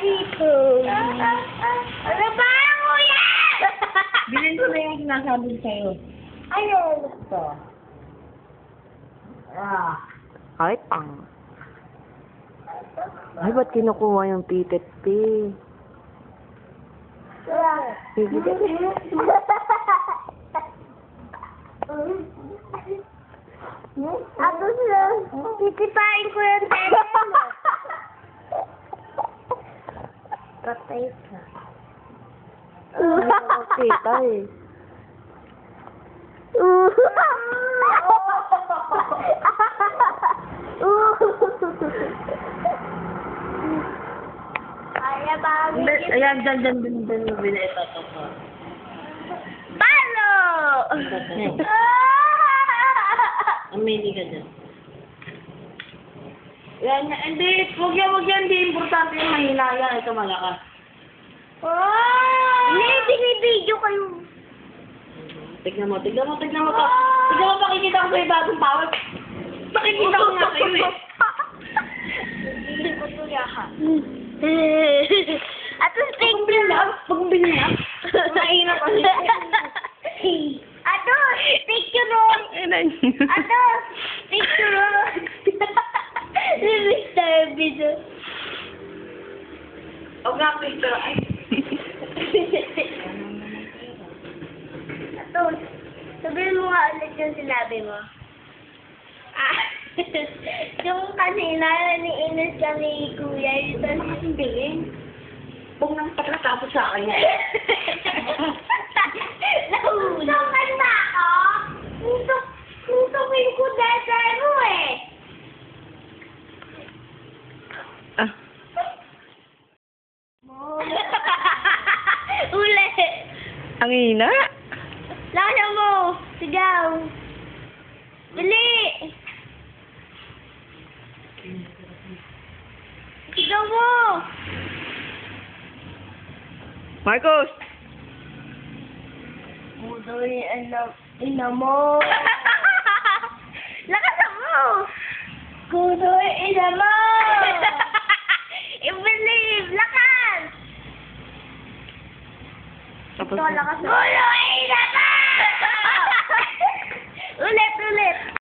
dito. Ano ba, kuya? Bilhin ko na yung sinasabi sa'yo. Ayun. Ito. Ah. Ay, pang. Ay, ba't kinukuha yung pitet, pi? Ako sila, titipain ko yung tete mo. Patay ka. Kita eh. Kaya ba? Ayan, dyan, bineta to. Palo! Amili ka dyan. Yan, hindi, huwag yan, hindi importante yung mahina yan. Ito malakas. Hindi, binibidyo kayo. Tignan mo to. Tignan mo, pakikita ko sa'yo bagong power. Pakikita ko nga sa'yo eh. Hindi ko tuyahan. At Pag binilap. Mahina pa siya. Ato, picture roll. Ato, picture roll. Mr. Bido. Huwag nga picture. Ay. Ato, sabihin mo nga ulit yung sinabi mo. Yung kanina, ni-inis ka ni Kuya, yung sasabihin. Huwag nang pagkatapos sa akin yan. Nahulungan na ako. Nusupin ko dete mo eh. Ah. Uli. Ang ina. Lala mo. Sigaw. Bili. Sigaw mo. Marcos! Mudoy, ina mo. Lakasan mo. Kudoy, ina mo. I-believe. Lakas. Tapos Ito, lakas mo. Kudoy,